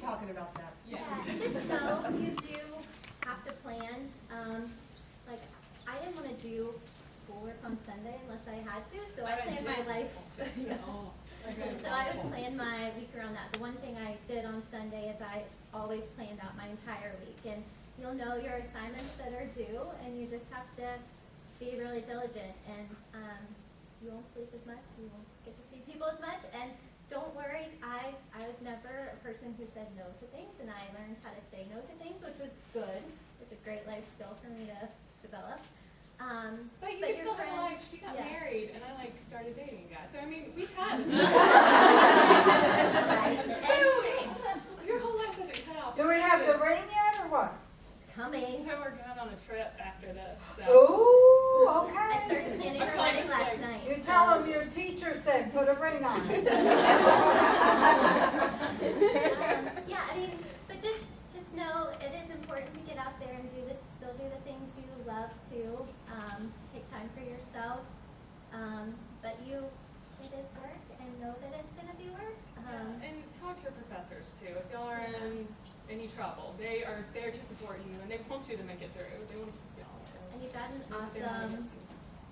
talking about that. Yeah, just so you do have to plan. Like, I didn't want to do schoolwork on Sunday unless I had to, so I planned my life. So I would plan my week around that. The one thing I did on Sunday is I always planned out my entire week, and you'll know your assignments that are due, and you just have to be really diligent, and you won't sleep as much, you won't get to see people as much, and don't worry, I was never a person who said no to things, and I learned how to say no to things, which was good. It's a great life skill for me to develop. But you can your still have a friends- life. She got yeah. married, and I started dating guys. So I mean, we've had this. So your whole life doesn't cut out. Do we have the ring yet or what? It's coming. So we're going on a trip after this. So. Ooh, I okay. started planning her wedding last night. You tell them your teacher said put a ring on it. Yeah, I mean, but just know it is important to get out there and still do the things you love to. Take time for yourself. But it is work, and know that it's going to be work. And talk to your professors too. If y'all are in any trouble, they are there to support you, and they want you to make it through. They want to keep y'all. So. And you've got an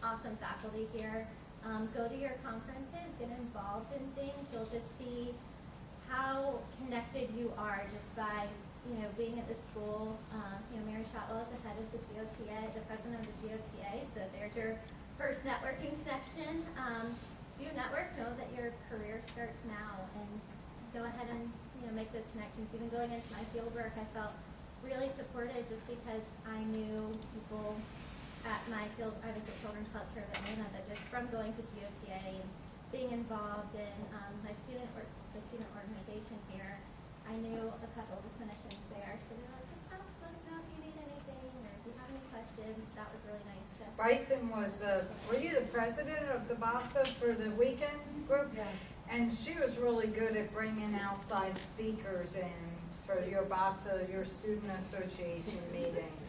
awesome faculty here. Go to your conferences, get involved in things. You'll just see how connected you are just by being at the school. Mary Shotwell is the head of the GOTA, the president of the GOTA, so there's your first networking connection. Do network, know that your career starts now, and go ahead and make those connections. Even going into my field work, I felt really supported just because I knew people at my field. I was at Children's Healthcare of Atlanta, but just from going to GOTA and being involved in the student organization here, I knew a couple of the clinicians there, so they were like, just come let us know if you need anything or if you have any questions. That was really nice to. Bryson was, were you the president of the BATSA for the weekend group? Yeah. And she was really good at bringing outside speakers in for your BATSA, your student association meetings.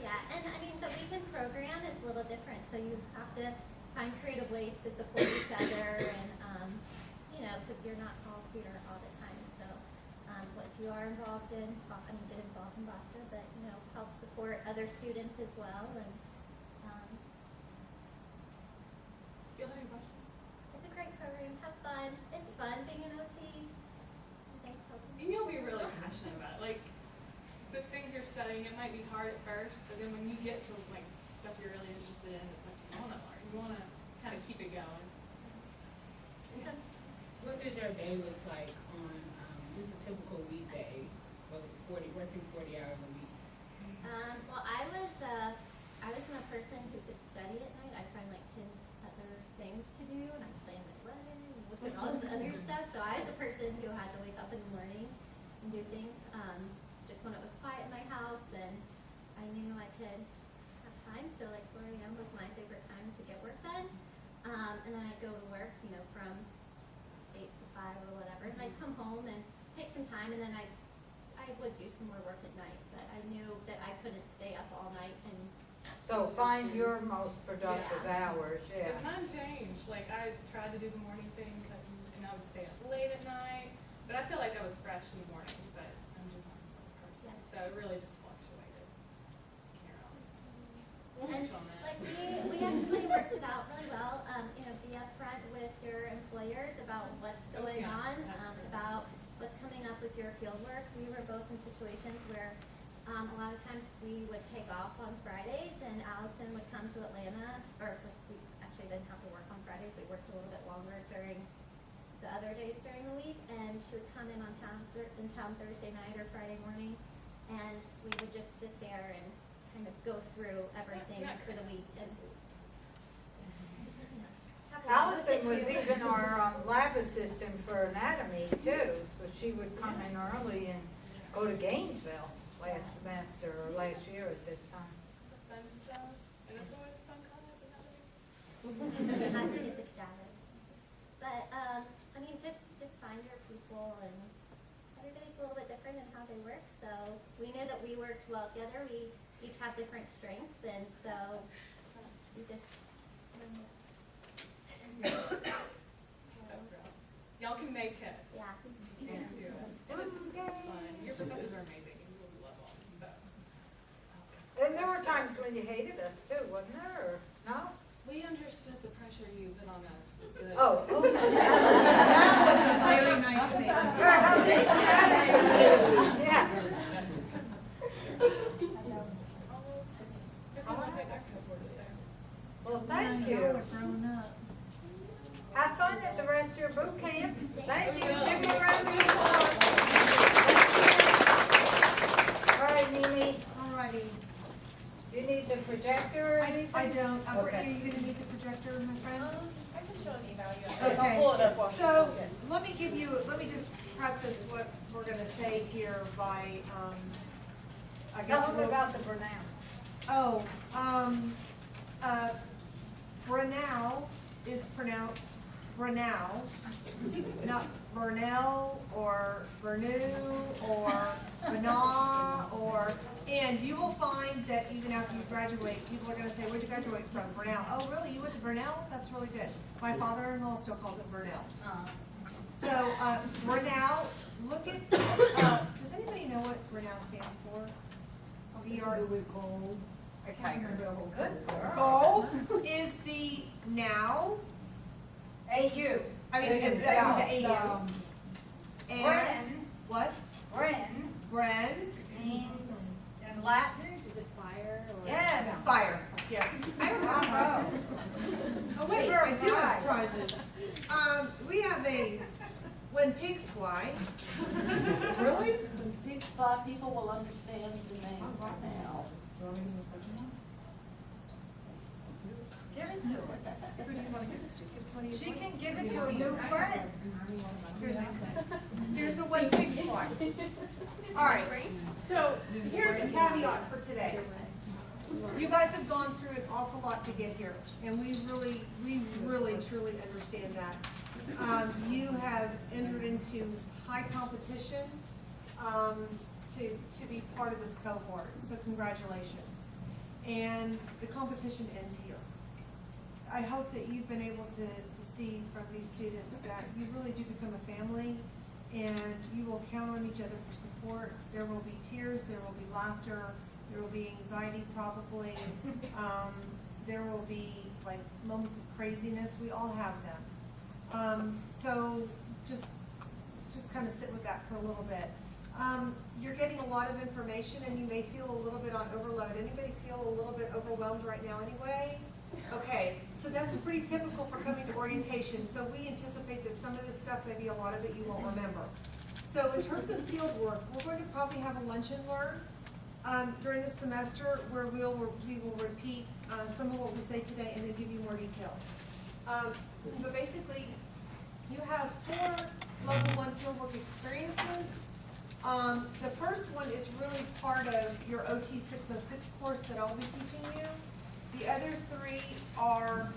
Yeah, and I mean, the weekend program is a little different, so you have to find creative ways to support each other, and, because you're not all here all the time, so what you are involved in, get involved in BATSA, but, help support other students as well, and Do you have any questions? it's a great program. Have fun. It's fun being an OT. Thanks, helping. And you'll be really passionate about it. Like, the things you're studying, it might be hard at first, but then when you get to stuff you're really interested in, it's like you want to learn. You want to kind of keep it going. So, What does your day look like on just a typical weekday, working 40 hours a week? well, I wasn't a person who could study at night. I find 10 other things to do, and I'm playing my wedding and all this other stuff. So I was a person who had to wake up in the morning and do things. Just when it was quiet in my house, then I knew I could have time. So 4 a.m. was my favorite time to get work done. And then I'd go to work, from 8 to 5 or whatever. And I'd come home and take some time, and then I would do some more work at night. But I knew that I couldn't stay up all night and. So find your most productive hours, yeah. Because mine changed. I tried to do the morning thing, and I would stay up late at night. But I feel like I was fresh in the morning, but I'm just not a morning person. Yeah. So it really just fluctuated. Can't And touch on that. we actually worked it out really well. Be upfront with your employers about what's going Yeah, on, that's good. about what's coming up with your field work. We were both in situations where a lot of times we would take off on Fridays, and Allison would come to Atlanta, or we actually didn't have to work on Fridays. We worked a little bit longer during the other days during the week, and she would come in in town Thursday night or Friday morning, and we would just sit there and kind of go through everything for the week. And Allison was even our lab assistant for anatomy too, so she would come in early and go to Gainesville last semester or last year at this time. Fun stuff. And it's always fun calling another. How to get the status. But just find your people, and everybody's a little bit different in how they work. So we knew that we worked well together. We each have different strengths, and so we just. Y'all can make it. Yeah. You can do it. And it's fun. when you hated us too, wasn't there, or, no? We understood the pressure you put on us was good. Oh, okay. Very nice thing. Girl, how did you? Yeah. Well, thank you. Grown up. Have fun at the rest of your boot camp. Thank you. We will. Give me a round of applause. All right, Mimi, Alrighty. do you need the projector or anything? I don't. Okay. Are you gonna need the projector, my friend? I can show an evaluation. Okay. I'll pull it up while she's So, talking. let me just preface what we're gonna say here by, I guess. Tell them we'll- about the Burnell. Oh, Brunel is pronounced Brunel, not Burnell or Burnu or Bernal or, and you will find that even after you graduate, people are gonna say, where'd you graduate from? Burnell. Oh, really? You went to Burnell? That's really good. My father-in-law still calls it Burnell. So, Burnell, look at, does anybody know what Burnell stands for? BR. I can't remember the whole thing. Gold is the now, AU. I mean, It is, the AU. And Bren, what? Bren Bren, means in Latin, Is it fire or? yes. fire, yes. I don't have prizes. Oh, wait, I do have prizes. We have when pigs fly. Really? When people fly, people will understand the name now. Give it to her. Who do you want to give this to? Give somebody a She point? can give it to a new friend. Here's a when pigs fly. All right, so here's a caveat for today. You guys have gone through an awful lot to get here, and we really truly understand that. You have entered into high competition, to be part of this cohort, so congratulations. And the competition ends here. I hope that you've been able to see from these students that you really do become a family, and you will count on each other for support. There will be tears, there will be laughter, there will be anxiety probably. There will be like moments of craziness, we all have them. So just kind of sit with that for a little bit. You're getting a lot of information and you may feel a little bit on overload. Anybody feel a little bit overwhelmed right now anyway? Okay, so that's pretty typical for coming to orientation. So we anticipate that some of this stuff, maybe a lot of it you won't remember. So in terms of field work, we're going to probably have a lunch and learn during the semester where we will repeat some of what we say today and then give you more detail. But basically, you have 4 level 1 fieldwork experiences. The first one is really part of your OT 606 course that I'll be teaching you. The other 3 are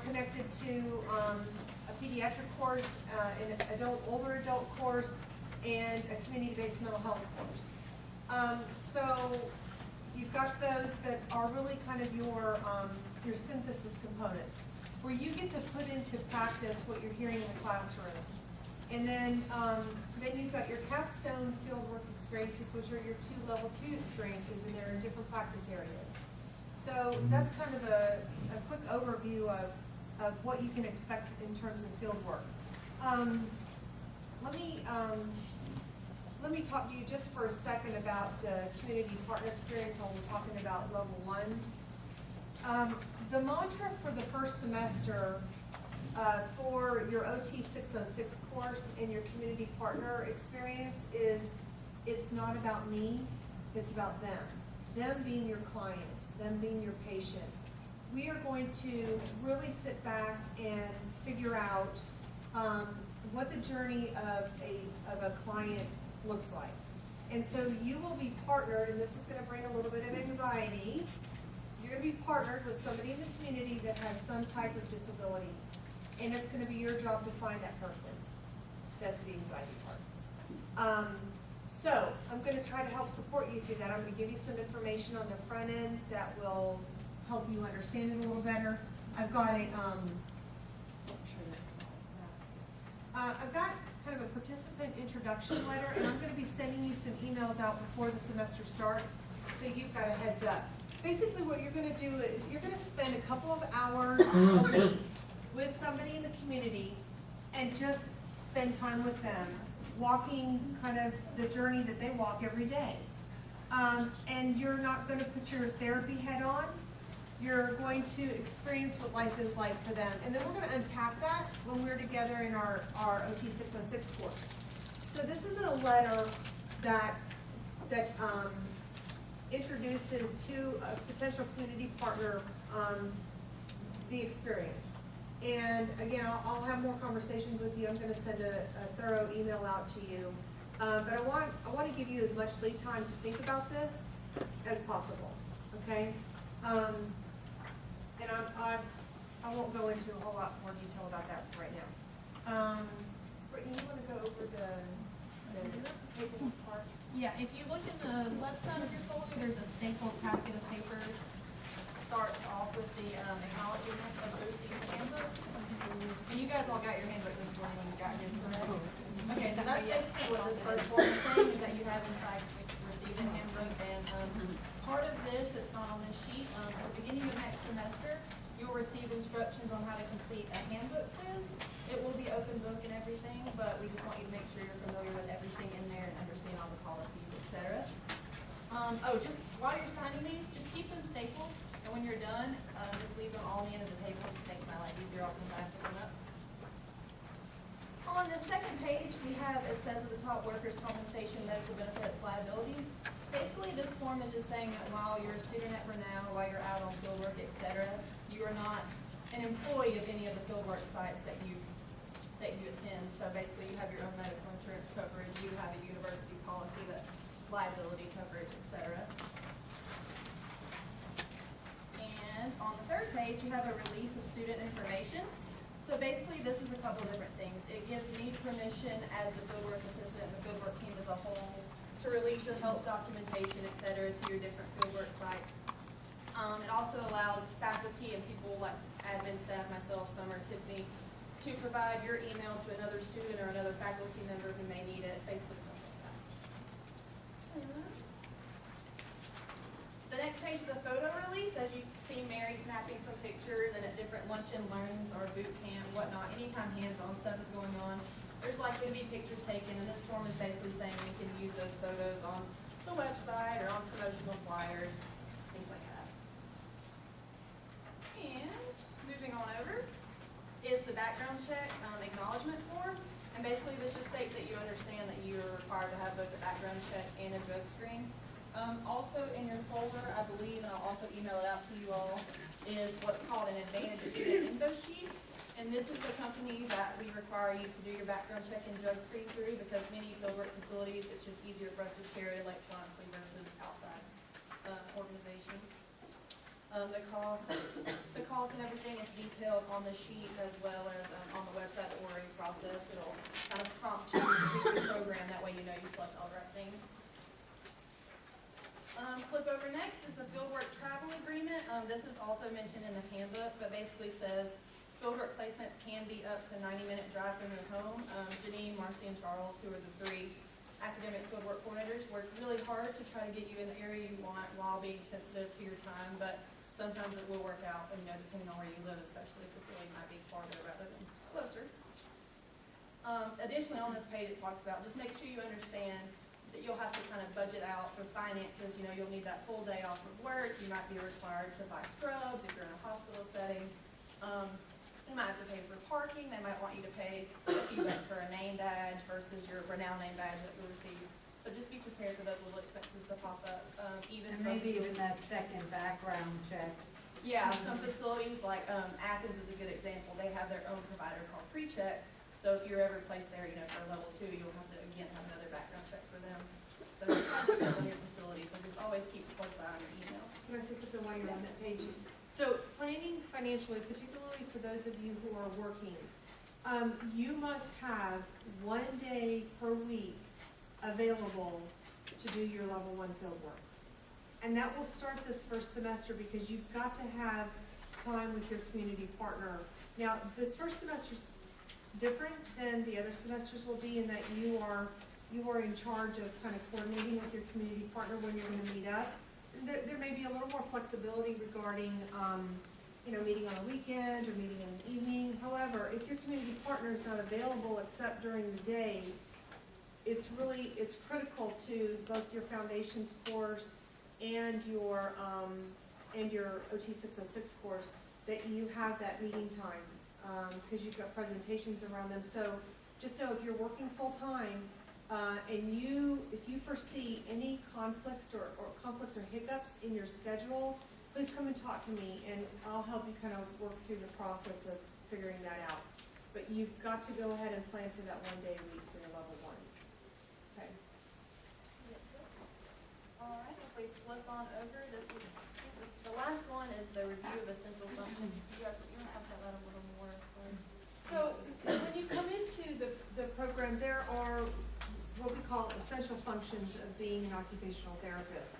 connected to a pediatric course, an older adult course, and a community-based mental health course. So you've got those that are really kind of your synthesis components, where you get to put into practice what you're hearing in the classroom. And then you've got your capstone fieldwork experiences, which are your 2 level 2 experiences, and they're in different practice areas. So that's kind of a quick overview of what you can expect in terms of fieldwork. Let me talk to you just for a second about the community partner experience while we're talking about level 1s. The mantra for the first semester for your OT 606 course and your community partner experience is, it's not about me, it's about them. Them being your client, them being your patient. We are going to really sit back and figure out what the journey of a client looks like. And so you will be partnered, and this is going to bring a little bit of anxiety. You're going to be partnered with somebody in the community that has some type of disability. And it's going to be your job to find that person. That's the anxiety part. So I'm going to try to help support you through that. I'm going to give you some information on the front end that will help you understand it a little better. I've got I've got kind of a participant introduction letter, and I'm going to be sending you some emails out before the semester starts, so you've got a heads up. basically what you're gonna do is, you're gonna spend a couple of hours a week with somebody in the community and just spend time with them, walking kind of the journey that they walk every day. And you're not gonna put your therapy head on, you're going to experience what life is like for them. And then we're gonna unpack that when we're together in our OT 606 course. So this is a letter that introduces to a potential community partner the experience. And again, I'll have more conversations with you. I'm gonna send a thorough email out to you. But I want to give you as much lead time to think about this as possible, okay? And I won't go into a whole lot more detail about that right now. Brittany, you wanna go over the table part? Yeah, if you look at the left side of your folder, there's a stapled packet of papers. Starts off with the acknowledgement of the received handbook. And you guys all got your handbook this morning when you got here, correct? Okay, so that's basically what this first form is saying, is that you have in fact received a handbook. And part of this, that's not on this sheet, at the beginning of next semester, you'll receive instructions on how to complete a handbook quiz. It will be open book and everything, but we just want you to make sure you're familiar with everything in there and understand all the policies, etc. Just while you're signing these, just keep them stapled, and when you're done, just leave them all on the end of the table. It just makes my life easier all the time to pick them up. On the second page, we have, it says at the top, workers' compensation, medical benefits, liability. Basically, this form is just saying that while you're a student at Brenau, while you're out on fieldwork, etc., you are not an employee of any of the fieldwork sites that you attend. So basically, you have your own medical insurance coverage, you have a university policy that's liability coverage, etc. And on the third page, you have a release of student information. So basically, this is a couple different things. It gives me permission as the fieldwork assistant and the fieldwork team as a whole to release your health documentation, et cetera, to your different fieldwork sites. It also allows faculty and people like admin staff, myself, Summer, Tiffany, to provide your email to another student or another faculty member who may need it, basically stuff like that. The next page is a photo release. As you see Mary snapping some pictures and at different lunch and learns or boot camp, whatnot, anytime hands-on stuff is going on, there's likely to be pictures taken, and this form is basically saying we can use those photos on the website or on promotional flyers, things like that. And moving on over is the background check acknowledgement form. And basically this just states that you understand that you're required to have both a background check and a drug screen. Also in your folder, I believe, and I'll also email it out to you all, is what's called an Advantage Student Info Sheet. And this is the company that we require you to do your background check and drug screen through, because many fieldwork facilities, it's just easier for us to share it electronically versus outside organizations. The cost and everything is detailed on the sheet as well as on the website, the ordering process. It'll kind of prompt you to complete your program, that way you know you select all the right things. Flip over next is the fieldwork travel agreement. This is also mentioned in the handbook, but basically says fieldwork placements can be up to 90-minute drive from your home. Janine, Marcy, and Charles, who are the three academic fieldwork coordinators, work really hard to try to get you in the area you want while being sensitive to your time, but sometimes it will work out, and depending on where you live, especially, the facility might be farther rather than closer. Additionally, on this page, it talks about just make sure you understand that you'll have to kind of budget out for finances. You know, you'll need that full day off of work. You might be required to buy scrubs if you're in a hospital setting. You might have to pay for parking. They might want you to pay a few bucks for a name badge versus your Brenau name badge that you'll receive. So just be prepared for those little expenses to pop up. And maybe even that second background check. Yeah, some facilities like Athens is a good example. They have their own provider called PreCheck. So if you're ever placed there, you know, for a level 2, you'll have to again have another background check for them. So it kind of depends on your facility. So just always keep a close eye on your email. Can I say something while you're on that page? So planning financially, particularly for those of you who are working, you must have 1 day per week available to do your level 1 field work. And that will start this first semester because you've got to have time with your community partner. Now, this first semester's different than the other semesters will be in that you are in charge of kind of coordinating with your community partner when you're going to meet up. there may be a little more flexibility regarding, meeting on a weekend or meeting in the evening. However, if your community partner is not available except during the day, it's critical to both your foundations course and your OT 606 course that you have that meeting time, because you've got presentations around them. So just know if you're working full-time, and if you foresee any conflicts or hiccups in your schedule, please come and talk to me, and I'll help you kind of work through the process of figuring that out. But you've got to go ahead and plan for that 1 day a week for your level ones. Okay. All right, if we flip on over, the last one is the review of essential functions. You have to have that a little more, I suppose. So when you come into the program, there are what we call essential functions of being an occupational therapist.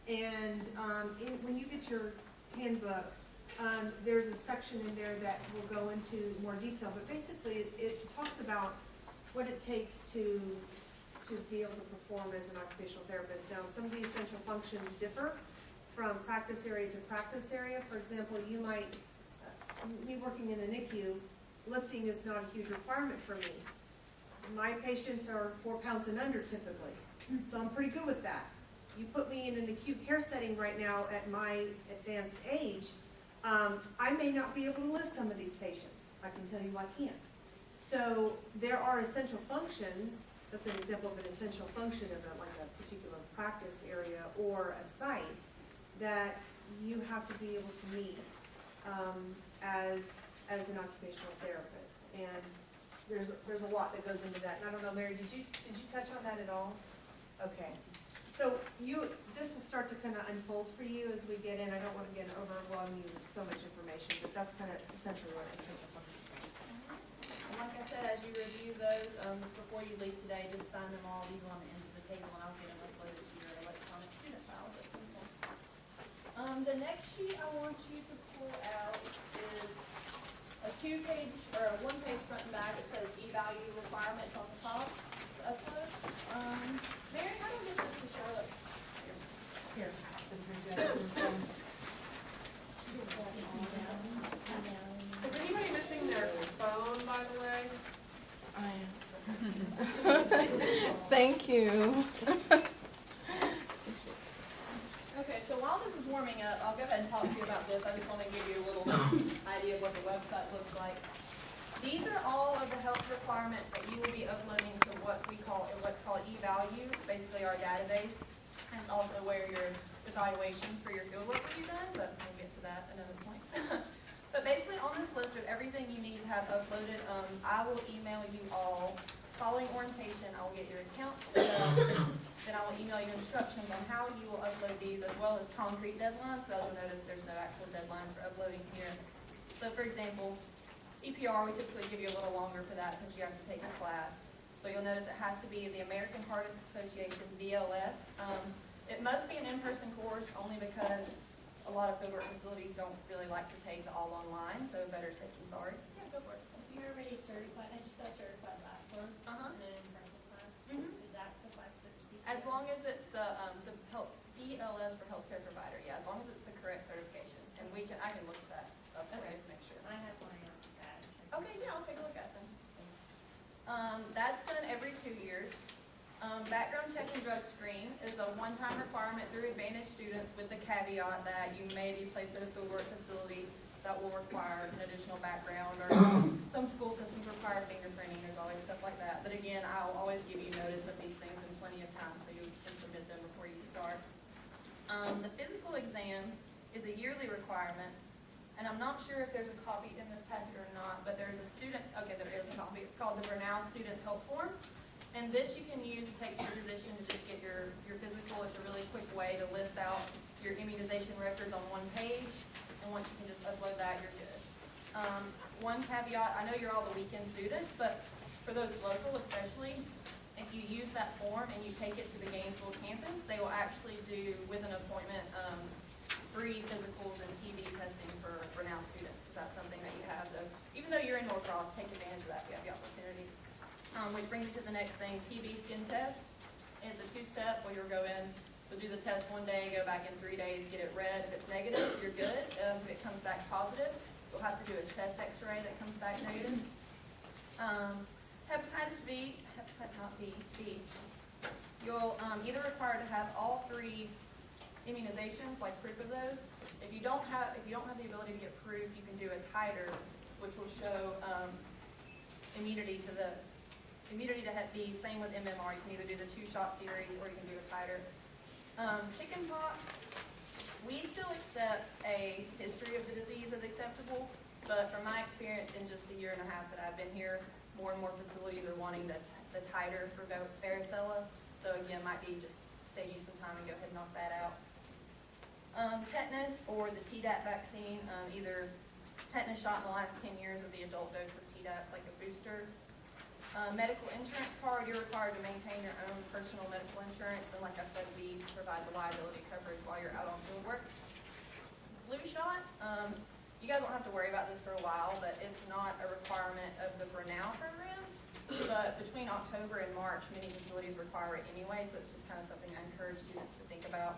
And when you get your handbook, there's a section in there that will go into more detail. But basically, it talks about what it takes to be able to perform as an occupational therapist. Now, some of the essential functions differ from practice area to practice area. For example, you might, me working in a NICU, lifting is not a huge requirement for me. My patients are 4 pounds and under typically, so I'm pretty good with that. You put me in an acute care setting right now at my advanced age, I may not be able to lift some of these patients. I can tell you I can't. So there are essential functions. That's an example of an essential function of a particular practice area or a site that you have to be able to meet as an occupational therapist. And there's a lot that goes into that. And I don't know, Mary, did you touch on that at all? Okay. So this will start to kind of unfold for you as we get in. I don't want to get overwhelm you with so much information, but that's kind of essentially what essential functions are. And like I said, as you review those, before you leave today, just sign them all, leave them on the ends of the table, and I'll get them uploaded to your electronic student files at some point. The next sheet I want you to pull out is a 2-page, or a 1-page front and back. It says e-value requirements on the top. Upload. Mary, how do I get this to Charlotte? Here. Is anybody missing their phone, by the way? Thank you. Okay, so while this is warming up, I'll go ahead and talk to you about this. I just want to give you a little idea of what the website looks like. These are all of the health requirements that you will be uploading to what's called eValue. It's basically our database, and it's also where your evaluations for your fieldwork will be done, but we'll get to that another point. But basically on this list of everything you need to have uploaded, I will email you all. Following orientation, I will get your account set up, then I will email you instructions on how you will upload these, as well as concrete deadlines, because you'll notice there's no actual deadlines for uploading here. So for example, CPR, we typically give you a little longer for that since you have to take a class. But you'll notice it has to be the American Heart Association, BLS. It must be an in-person course only because a lot of fieldwork facilities don't really like to take the all online, so better safe than sorry. Yeah, go for it. You're already certified, I just got certified last month, and then in-person class. Mhm. Does that suffice for the CPR? As long as it's the health, BLS for healthcare provider, yeah, as long as it's the correct certification. And I can look at that up for you to make sure. I have mine on that. Okay, yeah, I'll take a look at them. That's done every 2 years. Background check and drug screen is a one-time requirement through Advantage students with the caveat that you may be placed at a fieldwork facility that will require an additional background, or some school systems require fingerprinting. There's always stuff like that. But again, I'll always give you notice of these things in plenty of time, so you can submit them before you start. The physical exam is a yearly requirement, and I'm not sure if there's a copy in this packet or not, but there's a student, okay, there is a copy. It's called the Bernal Student Help Form. And this you can use to take to your physician to just get your physical. It's a really quick way to list out your immunization records on one page. And once you can just upload that, you're good. One caveat, I know you're all the weekend students, but for those local especially, if you use that form and you take it to the Gainesville campus, they will actually do, with an appointment, free physicals and TB testing for now students, because that's something that you have. So even though you're in Norcross, take advantage of that if you have the opportunity. Which brings me to the next thing, TB skin test. It's a 2-step where you'll go in, You'll do the test one day, go back in 3 days, get it read. If it's negative, you're good. If it comes back positive, you'll have to do a chest x-ray that comes back negative. Hepatitis B, not B, B. You'll either require to have all 3 immunizations, like proof of those. If you don't have the ability to get proof, you can do a titer, which will show immunity to Hep B. Same with MMR. You can either do the 2-shot series or you can do a titer. Chickenpox, we still accept a history of the disease as acceptable, but from my experience in just the 1.5 years that I've been here, more and more facilities are wanting the titer for varicella. So again, might be just save you some time and go ahead and knock that out. Tetanus or the Tdap vaccine, either tetanus shot in the last 10 years or the adult dose of Tdap, like a booster. Medical insurance card, you're required to maintain your own personal medical insurance, and like I said, we provide the liability coverage while you're out on field work. Flu shot, you guys won't have to worry about this for a while, but it's not a requirement of the Brunel program, but between October and March, many facilities require it anyway, so it's just kind of something I encourage students to think about.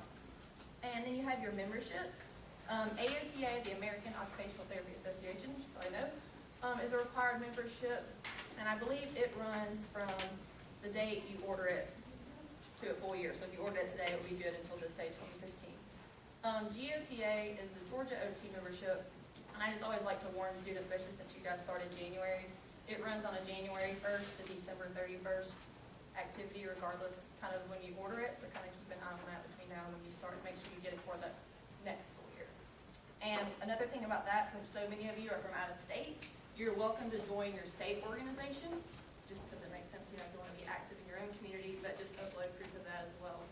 And then you have your memberships. AOTA, the American Occupational Therapy Association, which you probably know, is a required membership. And I believe it runs from the date you order it to a full year. So if you order it today, it will be good until this day, 2015. GOTA is the Georgia OT membership. And I just always like to warn students, especially since you guys started January, it runs on a January 1st to December 31st activity, regardless kind of when you order it. So kind of keep an eye on that between now and when you start. Make sure you get it for the next school year. And another thing about that, since so many of you are from out of state, you're welcome to join your state organization, just because it makes sense, you know, if you want to be active in your own community, but just upload proof of that as well.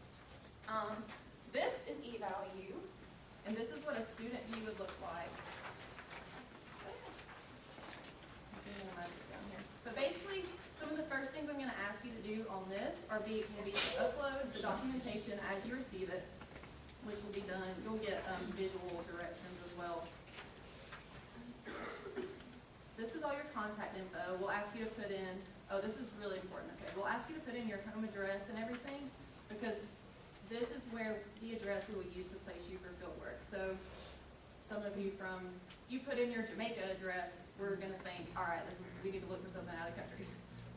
This is eValue, and this is what a student view would look like. But basically, some of the first things I'm going to ask you to do on this will be to upload the documentation as you receive it, which will be done. You'll get visual directions as well. This is all your contact info. We'll ask you to put in, oh, this is really important, okay. We'll ask you to put in your home address and everything, because this is where the address we would use to place you for field work. So some of you you put in your Jamaica address, we're gonna think, all right, we need to look for something out of the country.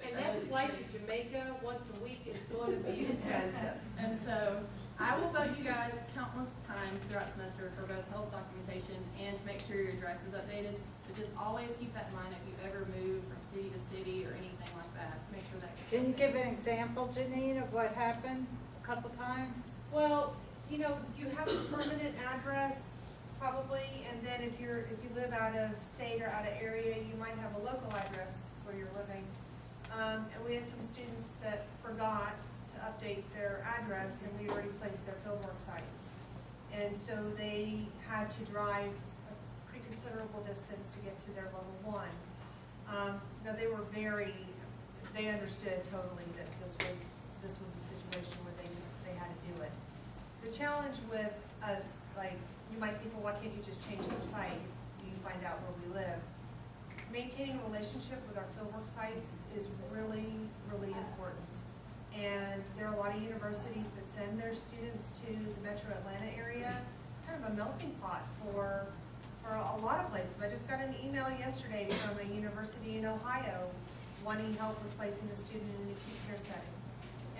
And that flight to Jamaica once a week is going to be expensive. And so I will bug you guys countless times throughout semester for both health documentation and to make sure your address is updated. But just always keep that in mind if you ever move from city to city or anything like that. Make sure that gets Can you updated. give an example, Janine, of what happened a couple times? Well, you know, you have a permanent address probably, and then if you live out of state or out of area, you might have a local address where you're living. And we had some students that forgot to update their address, and we already placed their fieldwork sites. And so they had to drive a pretty considerable distance to get to their level 1. Now they understood totally that this was a situation where they had to do it. The challenge with us, like, you might think, well, why can't you just change the site? You find out where we live. Maintaining a relationship with our fieldwork sites is really, really important. And there are a lot of universities that send their students to the Metro Atlanta area. It's kind of a melting pot for a lot of places. I just got an email yesterday from a university in Ohio wanting help with placing a student in an acute care setting.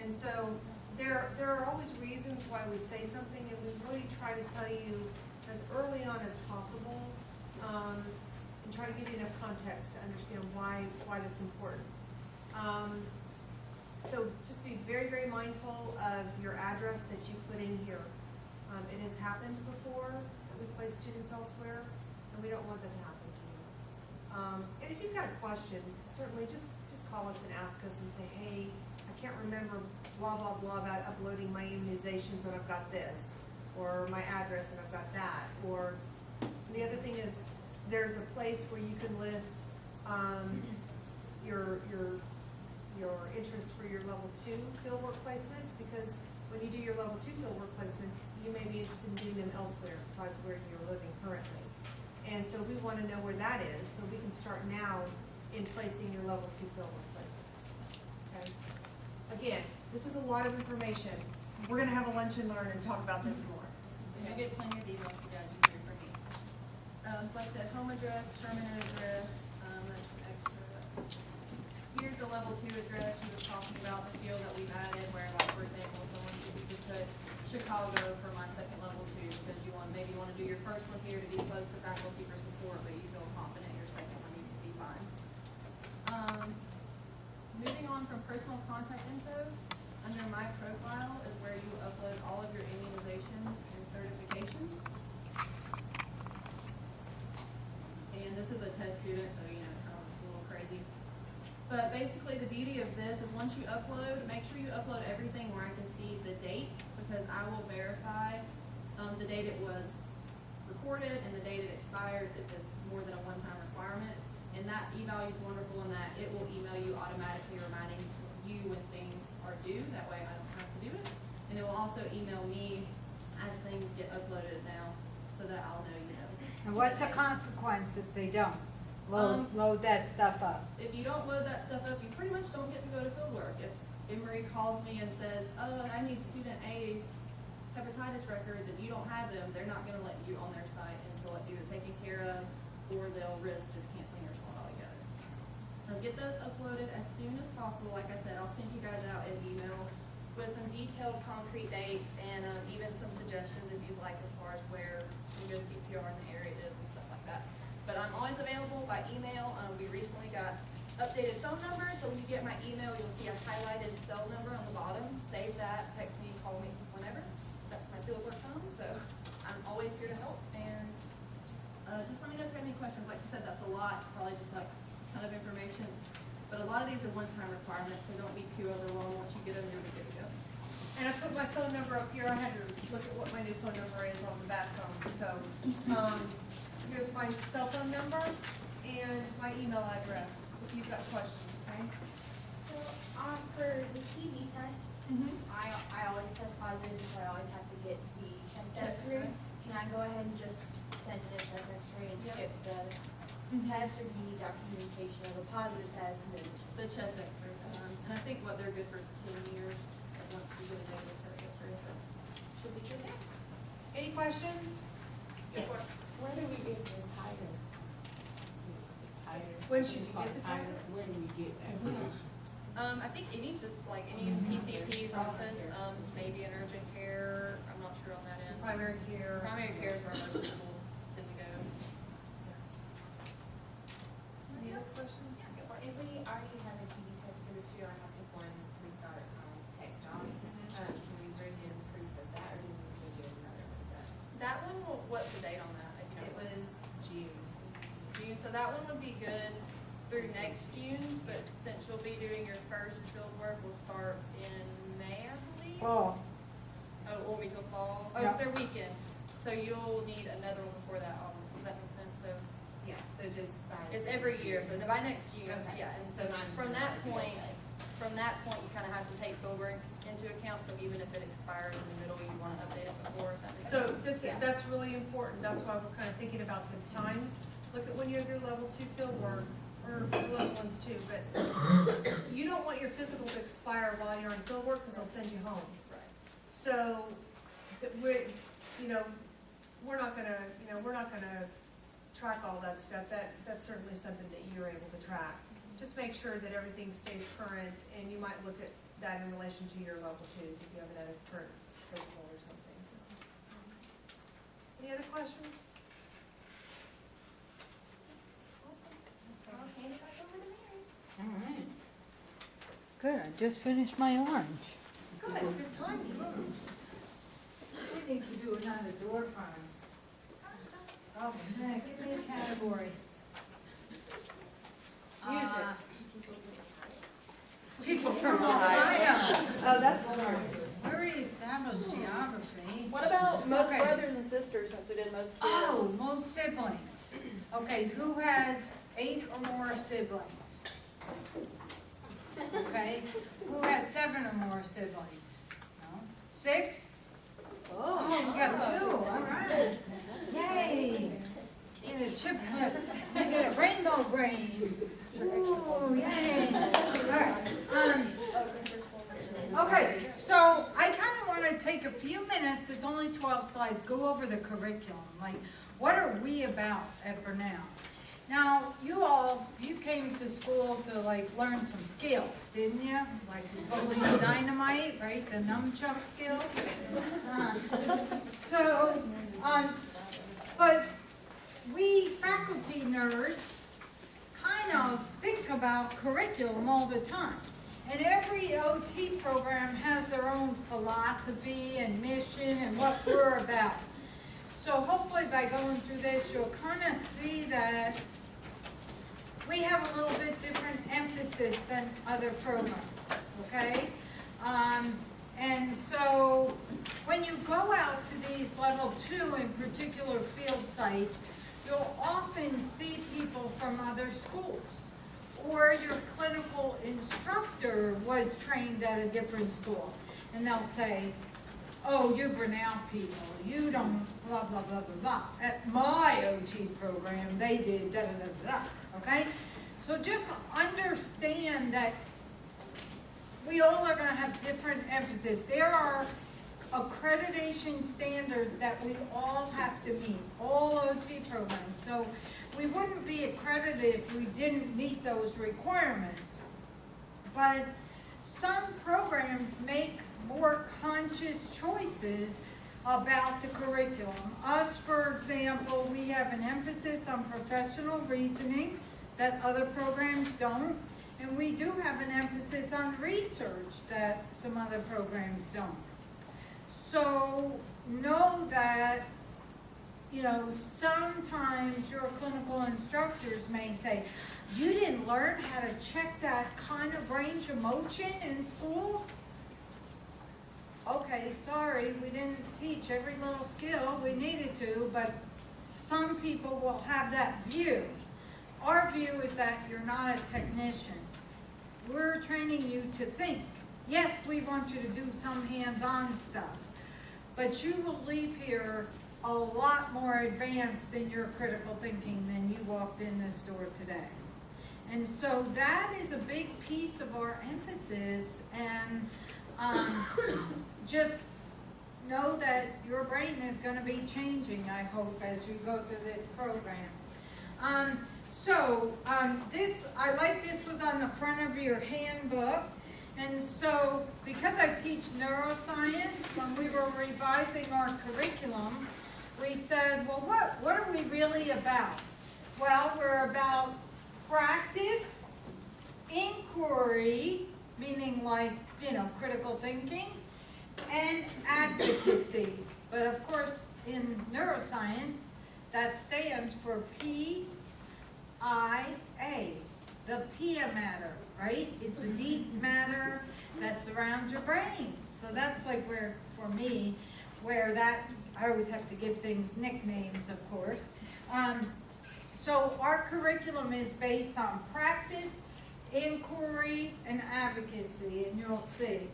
And so there are always reasons why we say something, and we really try to tell you as early on as possible, and try to give you enough context to understand why that's important. So just be very, very mindful of your address that you put in here. It has happened before that we place students elsewhere, and we don't want that to happen to you. And if you've got a question, certainly just call us and ask us and say, hey, I can't remember blah, blah, blah about uploading my immunizations and I've got this, or my address and I've got that. Or the other thing is, there's a place where you can list your interest for your level 2 fieldwork placement, because when you do your level 2 fieldwork placements, you may be interested in doing them elsewhere besides where you're living currently. And so we want to know where that is, so we can start now in placing your level 2 fieldwork placements. Okay. Again, this is a lot of information. we're gonna have a lunch and learn and talk about this some more. So you'll get plenty of emails to guide you through from me. Select a home address, permanent address, that's an extra. Here's the level 2 address you were talking about, the field that we've added, where like, for example, someone could just put Chicago for my second level 2, because you maybe want to do your first one here to be close to faculty for support, but you feel confident your second one, you can be fine. Moving on from personal contact info, under my profile is where you upload all of your immunizations and certifications. And this is a test student, so it's a little crazy. But basically the beauty of this is once you upload, make sure you upload everything where I can see the dates, because I will verify the date it was recorded and the date it expires if it's more than a one-time requirement. And that e-value is wonderful in that it will email you automatically reminding you when things are due. That way I don't have to do it. And it will also email me as things get uploaded now, so that I'll know, And what's the consequence if they don't load that stuff up? If you don't load that stuff up, you pretty much don't get to go to fieldwork. If Emory calls me and says, oh, I need student A's hepatitis records, and you don't have them, they're not gonna let you on their site until it's either taken care of or they'll risk just canceling your slot altogether. So get those uploaded as soon as possible. Like I said, I'll send you guys out an email with some detailed concrete dates and even some suggestions if you'd like as far as where some good CPR in the area is and stuff like that. But I'm always available by email. We recently got updated phone numbers, so when you get my email, you'll see a highlighted cell number on the bottom. Save that, text me, call me whenever. That's my fieldwork phone, so I'm always here to help. And just let me know if you have any questions. Like you said, that's a lot. It's probably just like a ton of information. But a lot of these are one-time requirements, so don't be too overwhelmed. Once you get them, you're good to go. And I put my phone number up here. I had to look at what my new phone number is on the back phone. So, here's my cell phone number and my email address if you've got questions, okay? So, for the TB test, I always test positive, so I always have to get the chest Chest X-ray. X-ray. Can I go ahead and just send in a chest X-ray and Yep. skip the test, or do you need documentation of a positive test and then The chest X-rays, and I think what they're good for 10 years, and once you get a negative chest X-ray, so should be good. Any questions? Yes. Where do we get the titer? When should you get the titer? Where do we get that? I think any PCP's office, maybe an urgent care, I'm not sure on that end. Primary care. Primary care is where most people tend to go. Any other questions? If we already have a TB test for this year, I have to one to start tech job. Can we bring in proof of that, or do we need to get another one done? That one, what's the date on that? If you It know? was June. June, so that one would be good through next June, but since you'll be doing your first field work, we'll start in May, I believe. Fall. Oh, it won't be till fall? Oh, Yeah. it's their weekend, so you'll need another one before that almost, does that make sense? So Yeah, so just by. it's every year, so by next June, Okay. yeah, and so mine's from not that gonna be point, okay. you kind of have to take fieldwork into account, so even if it expires in the middle, you want to update it before, if that makes So sense. that's really important. That's why we're kind of thinking about the times. Look at when you have your level 2 field work, or level 1s too, but you don't want your physical to expire while you're on field work because they'll send you home. Right. So, we're not gonna track all that stuff. That's certainly something that you're able to track. Just make sure that everything stays current, and you might look at that in relation to your level 2s if you haven't had a current physical or something, so. Any other questions? Awesome. So I'll hand it back over to Mary. All right. Good, I just finished my orange. Good, good timing. We need to do another door prize. Oh, man, give me a category. Music. People from Ohio. Oh, that's hard. Where are you established geography? What about most Okay. brothers and sisters, since we did most kids? Oh, most siblings. Okay, who has 8 or more siblings? Okay, who has 7 or more siblings? No? 6? Oh, you got 2, all right. Yay. Get a chip clip, you get a rainbow brain. Ooh, yay. All right. Okay, so I kind of want to minutes, it's only 12 slides, go over the curriculum. Like, what are we about at Burnell? Now, you came to school to like learn some skills, didn't you? Like bully dynamite, right? The nunchuck skills. But we faculty nerds kind of think about curriculum all the time. And every OT program has their own philosophy and mission and what we're about. So hopefully by going through this, you'll kind of see that we have a little bit different emphasis than other programs, okay? And so when you go out to these level 2 in particular field sites, you'll often see people from other schools. Or your clinical instructor was trained at a different school. And they'll say, oh, you Burnell people, you don't blah, blah, blah, blah, blah. At my OT program, they did da, da, da, da, okay? So just understand that we all are gonna have different emphasis. There are accreditation standards that we all have to meet, all OT programs. So we wouldn't be accredited if we didn't meet those requirements. But some programs make more conscious choices about the curriculum. Us, for example, we have an emphasis on professional reasoning that other programs don't. And we do have an emphasis on research that some other programs don't. So know that, you know, sometimes your clinical instructors may say, you didn't learn how to check that kind of range of motion in school? Okay, sorry, we didn't teach every little skill we needed to, but some people will have that view. Our view is that you're not a technician. We're training you to think. Yes, we want you to do some hands-on stuff, but you will leave here a lot more advanced in your critical thinking than you walked in this door today. And so that is a big piece of our emphasis, and just know that your brain is going to be changing, I hope, as you go through this program. I like this was on the front of your handbook. And so, because I teach neuroscience, when we were revising our curriculum, we said, well, what are we really about? Well, we're about practice, inquiry, meaning like, you know, critical thinking, and advocacy. But of course, in neuroscience, that stands for PIA. The PIA matter, right, is the deep matter that surrounds your brain. So that's like where, for me, where that, I always have to give things nicknames, of course. So our curriculum is based on practice, inquiry, and advocacy, and you'll see.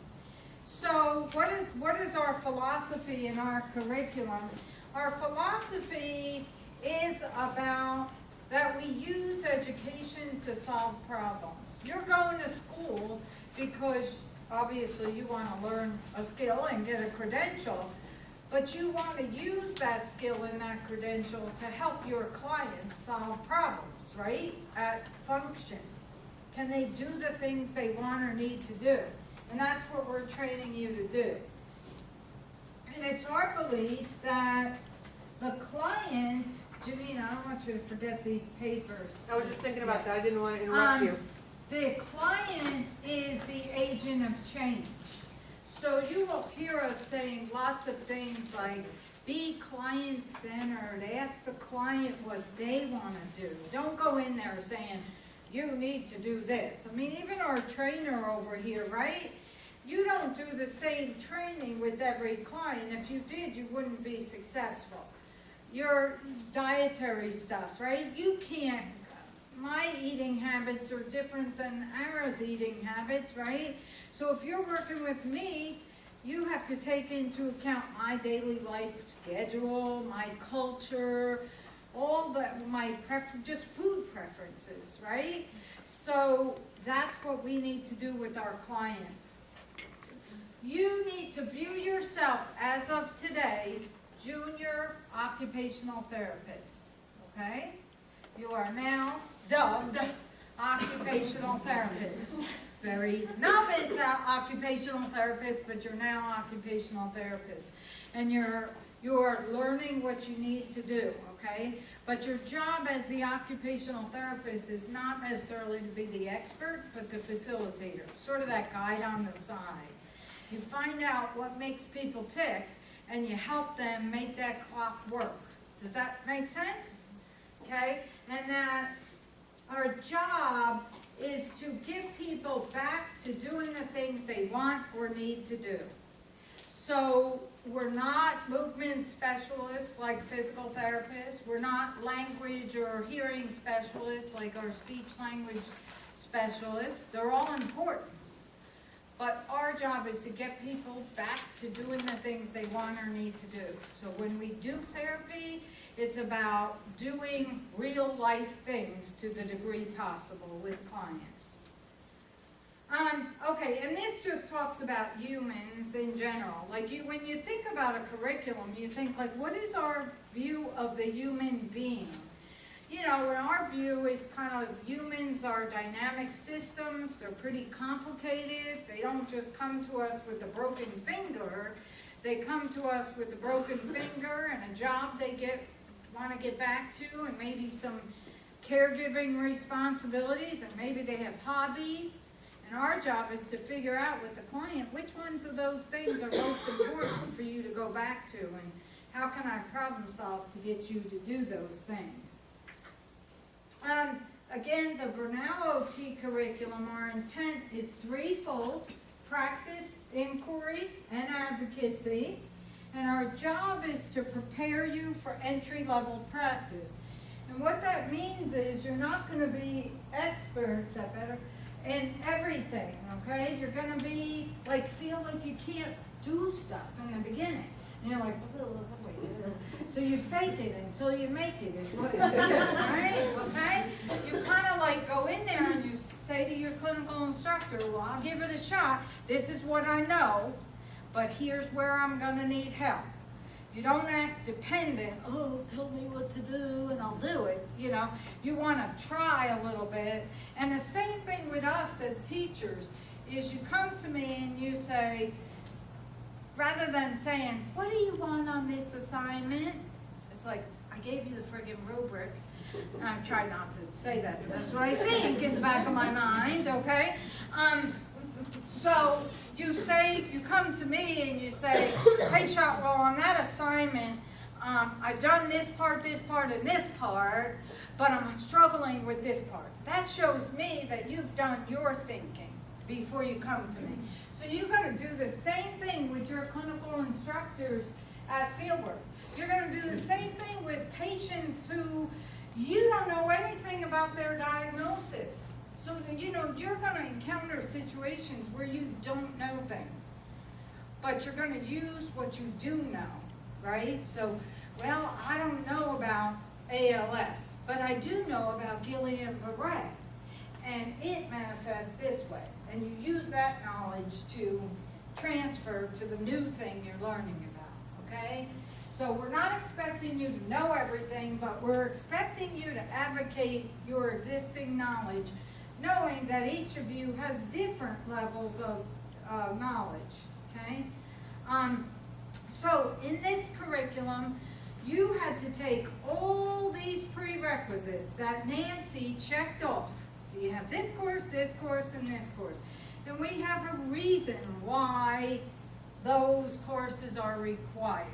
So what is our philosophy in our curriculum? Our philosophy is about that we use education to solve problems. You're going to school because obviously you want to learn a skill and get a credential, but you want to use that skill and that credential to help your clients solve problems, right? At function. Can they do the things they want or need to do? And that's what we're training you to do. And it's our belief that the client, Janine, I don't want you to forget these papers. I was just thinking about that. I didn't want to interrupt you. The client is the agent of change. So you will hear us saying lots of things like, be client-centered, ask the client what they want to do. Don't go in there saying, you need to do this. I mean, even our trainer over here, right? You don't do the same training with every client. If you did, you wouldn't be successful. Your dietary stuff, right? You can't, my eating habits are different than Ara's eating habits, right? So if you're working with me, you have to take into account my daily life schedule, my culture, all that, my just food preferences, right? So that's what we need to do with our clients. you need to view yourself as of today, junior occupational therapist, okay? You are now dubbed occupational therapist. Very novice occupational therapist, but you're now occupational therapist. And you're learning what you need to do, okay? But your job as the occupational therapist is not necessarily to be the expert, but the facilitator, sort of that guide on the side. You find out what makes people tick, and you help them make that clock work. Does that make sense? Okay? And that our job is to get people back to doing the things they want or need to do. So we're not movement specialists like physical therapists. We're not language or hearing specialists like our speech language specialists. They're all important. But our job is to get people back to doing the things they want or need to do. So when we do therapy, it's about doing real life things to the degree possible with clients. Okay, and this just talks about humans in general. Like when you think about a curriculum, you think like, what is our view of the human being? You know, and our view is kind of humans are dynamic systems. They're pretty complicated. They don't just come to us with a broken finger. They come to us with a broken finger and a job they want to get back to, and maybe some caregiving responsibilities, and maybe they have hobbies. And our job is to figure out with the client which ones of those things are most important for you to go back to, and how can I problem solve to get you to do those things. Again, the Bernal OT curriculum, our intent is threefold: practice, inquiry, and advocacy. And our job is to prepare you for entry-level practice. And what that means is you're not going to be experts, in everything, okay? You're going to be, feel like you can't do stuff in the beginning. And you're like, so you fake it until you make it, is what you do, right? Okay? You kind of go in there and you say to your clinical instructor, well, I'll give it a shot. This is what I know, but here's where I'm going to need help. You don't act dependent, oh, tell me what to do and I'll do it. You know, you want to try a little bit. And the same thing with us as teachers is you come to me and you say, rather than saying, what do you want on this assignment? It's like, I gave you the friggin' rubric. And I'm trying not to say that, but that's what I think in the back of my mind, okay? So you come to me and you say, hey, Shotwell, on that assignment, I've done this part, and this part, but I'm struggling with this part. That shows me that you've done your thinking before you come to me. So you're going to do the same thing with your clinical instructors at fieldwork. You're going to do the same thing with patients who you don't know anything about their diagnosis. So, you know, you're going to encounter situations where you don't know things, but you're going to use what you do know, right? So, well, I don't know about ALS, but I do know about Guillain-Barré, and it manifests this way. And you use that knowledge to transfer to the new thing you're learning about, okay? So we're not expecting you to know everything, but we're expecting you to advocate your existing knowledge, knowing that each of you has different levels of knowledge, okay? So in this curriculum, you had to take all these prerequisites that Nancy checked off. Do you have this course, and this course? And we have a reason why those courses are required,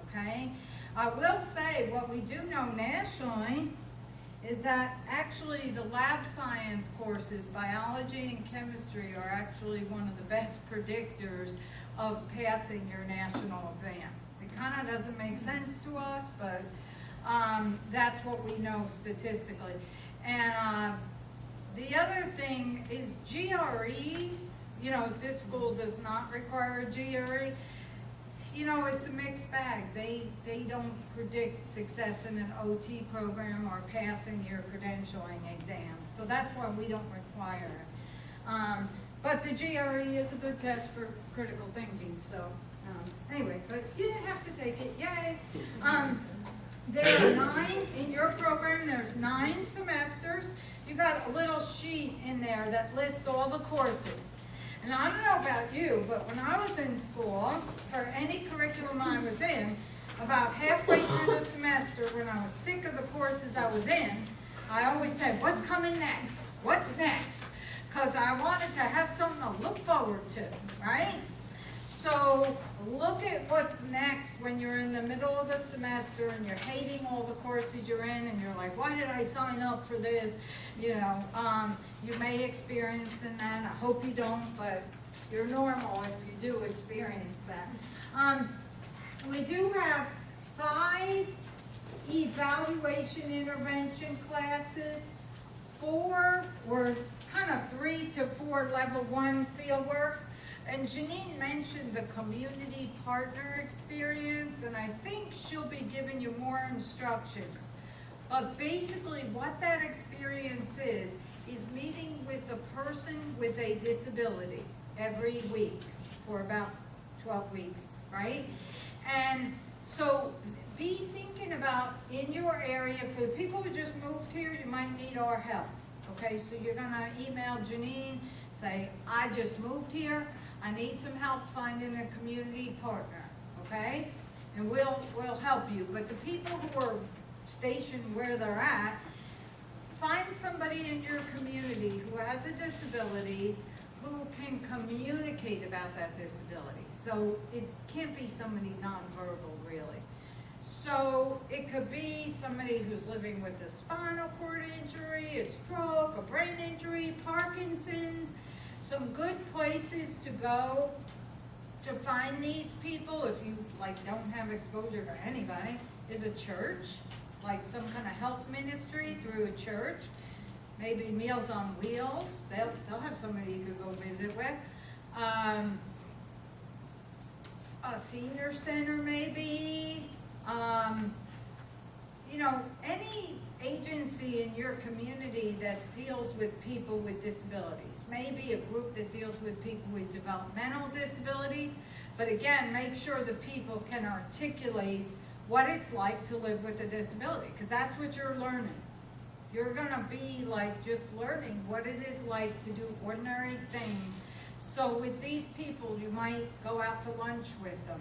okay? I will say what we do know nationally is that actually the lab science courses, biology and chemistry, are actually one of the best predictors of passing your national exam. It kind of doesn't make sense to us, but that's what we know statistically. And the other thing is GREs. You know, this school does not require a GRE. You know, it's a mixed bag. They don't predict success in an OT program or passing your credentialing exam. So that's why we don't require it. But the GRE is a good test for critical thinking, so, anyway, but you didn't have to take it, yay. There are 9, in your program, there's 9 semesters. You got a little sheet in there that lists all the courses. And I don't know about you, but when I was in school, for any curriculum I was in, about halfway through the semester, when I was sick of the courses I was in, I always said, what's coming next? What's next? Because I wanted to have something to look forward to, right? So look at what's next when you're in the middle of the semester and you're hating all the courses you're in and you're like, why did I sign up for this? You know, you may experience in that. I hope you don't, but you're normal if you do experience that. We do have 5 evaluation intervention classes, 4 or kind of 3 to 4 level 1 fieldworks. And Janine mentioned the community partner experience, and I think she'll be giving you more instructions. But basically what that experience is meeting with a person with a disability every week for about 12 weeks, right? And so be thinking about in your area, for the people who just moved here, you might need our help. Okay, so you're gonna email Janine, say, I just moved here, I need some help finding a community partner, okay? And we'll help you. But the people who are stationed where they're at, find somebody in your community who has a disability who can communicate about that disability. So it can't be somebody nonverbal, really. So it could be somebody who's living with a spinal cord injury, a stroke, a brain injury, Parkinson's. Some good places to go to find these people, if you like don't have exposure to anybody, is a church, like some kind of health ministry through a church. Maybe Meals on Wheels, they'll have somebody you could go visit with. A senior center maybe. You know, any agency in your community that deals with people with disabilities. Maybe a group that deals with people with developmental disabilities. But again, make sure the people can articulate what it's like to live with a disability, because that's what you're learning. You're gonna be like just learning what it is like to do ordinary things. So with these people, you might go out to lunch with them.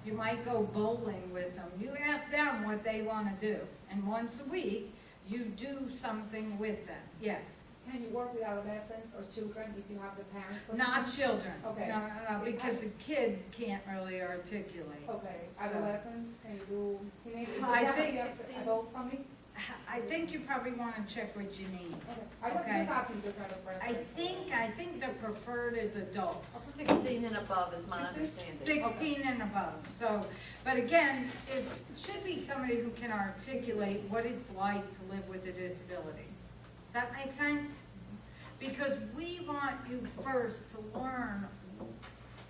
You might go bowling with them. You ask them what they want to do. And once a week, you do something with them. Yes? Can you work with adolescents or children if you have the parents? Not children. Okay. No, because the kid can't really articulate. Okay, So- adolescents, can you do teenagers? Does I that think- have to be adults only? I think you probably want to check with Janine. Okay, I Okay. just asking to try to. I think the preferred is adults. 16 and above is my 16? understanding. 16 and above. So, but again, it should be somebody who can articulate what it's like to live with a disability. Does that make sense? Because we want you first to learn.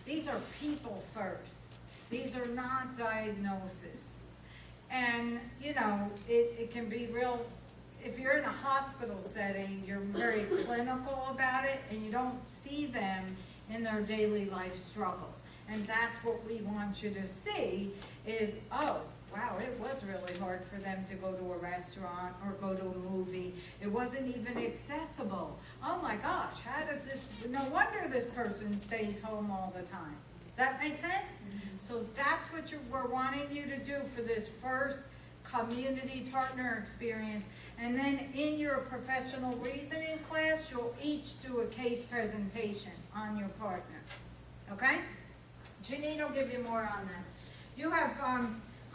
These are people first. These are not diagnoses. And, you know, it can be real, if you're in a hospital setting, you're very clinical about it, and you don't see them in their daily life struggles. And that's what we want you to see is, oh, wow, it was really hard for them to go to a restaurant or go to a movie. It wasn't even accessible. Oh my gosh, how does this, no wonder this person stays home all the time. Does that make sense? So that's what we're wanting you to do for this first community partner experience. And then in your professional reasoning class, you'll each do a case presentation on your partner. Okay? Janine will give you more on that. You have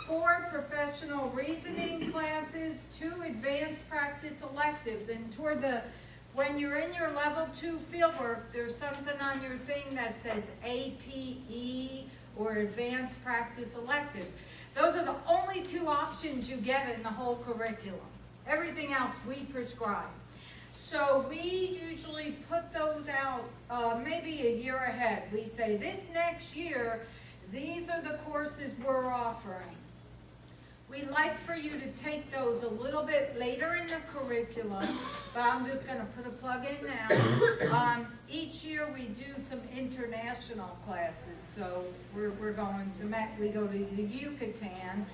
4 professional reasoning classes, 2 advanced practice electives, and toward the, when you're in your level 2 fieldwork, there's something on your thing that says APE or advanced practice electives. Those are the only 2 options you get in the whole curriculum. Everything else we prescribe. So we usually put those out maybe a year ahead. We say this next year, these are the courses we're offering. we'd like for you to take those a little bit later in the curriculum, but I'm just gonna put a plug in now. Each year we do some international classes, so we're going to, we go to the Yucatan,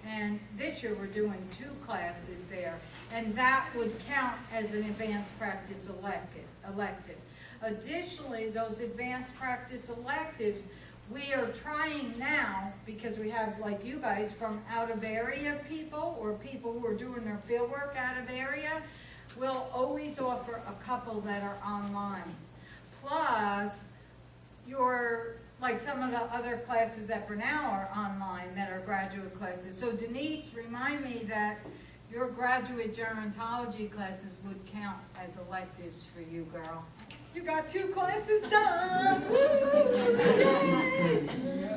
and this year we're doing 2 classes there, and that would count as an advanced practice elective. Additionally, those advanced practice electives, we are trying now, because we have, like you guys, from out of area people, or people who are doing their field work out of area, we'll always offer a couple that are online. Plus, like some of the other classes at Brenau are online that are graduate classes. So Denise, remind me that your graduate gerontology classes would count as electives for you, girl. You got 2 classes done. Woo! Yay!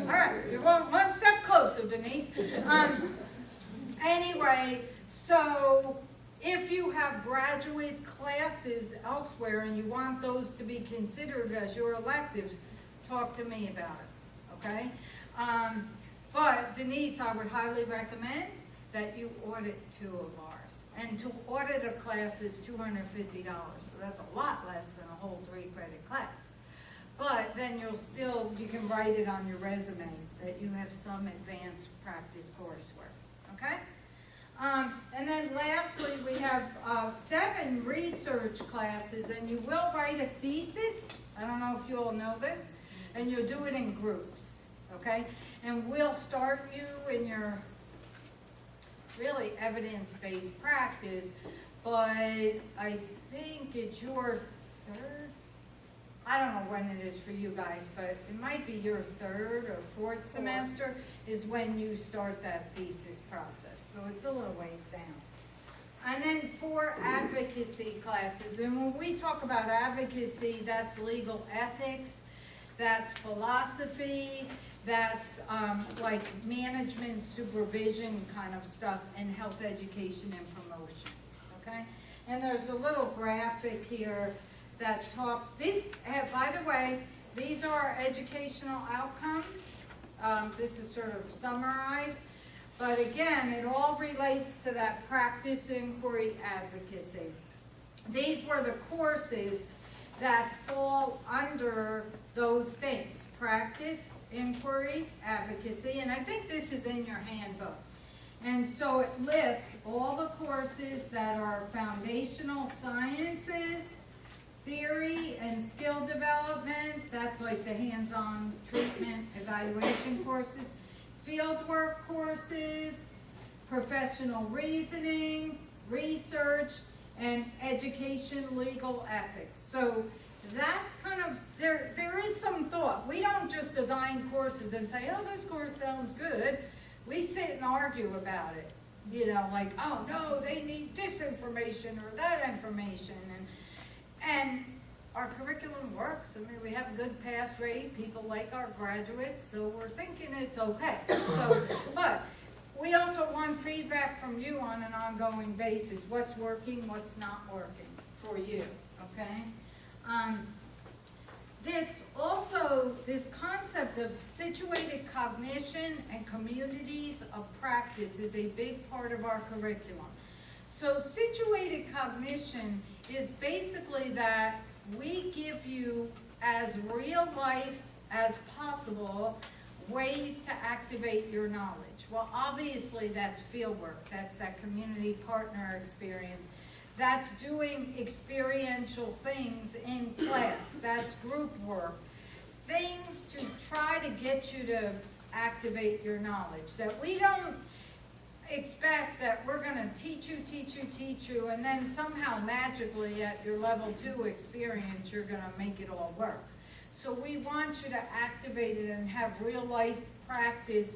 All right, you're one step closer, Denise. Anyway, so if you have graduate classes elsewhere and you want those to be considered as your electives, talk to me about it, okay? But Denise, I would highly recommend that you audit 2 of ours. And to audit a class is $250, so that's a lot less than a whole 3-credit class. But then you can write it on your resume that you have some advanced practice coursework, okay? And then lastly, we have 7 research classes, and you will write a thesis. I don't know if you all know this, and you'll do it in groups, okay? And we'll start you in your really evidence-based practice, but I think it's your 3rd, I don't know when it is for you guys, but it might be your 3rd or 4th semester is when you start that thesis process, so it's a little ways down. And then 4 advocacy classes, and when we talk about advocacy, that's legal ethics, that's philosophy, that's like management supervision kind of stuff, and health education and promotion, okay? And there's a little graphic here that talks, by the way, these are our educational outcomes. This is sort of summarized, but again, it all relates to that practice, inquiry, advocacy. These were the courses that fall under those things: practice, inquiry, advocacy, and I think this is in your handbook. And so it lists all the courses that are foundational sciences, theory and skill development, that's like the hands-on treatment evaluation courses, fieldwork courses, professional reasoning, research, and education, legal ethics. So that's kind of, there is some thought. We don't just design courses and say, oh, this course sounds good. We sit and argue about it. You know, like, oh no, they need this information or that information. And our curriculum works. I mean, we have a good pass rate. People like our graduates, so we're thinking it's okay. So, but we also want feedback from you on an ongoing basis. What's working, what's not working for you, okay? This concept of situated cognition and communities of practice is a big part of our curriculum. So situated cognition is basically that we give you as real life as possible ways to activate your knowledge. Well, obviously that's fieldwork, that's that community partner experience. That's doing experiential things in class. That's group work. Things to try to get you to activate your knowledge. That we don't expect that we're going to teach you, and then somehow magically at your level 2 experience, you're going to make it all work. So we want you to activate it and have real life practice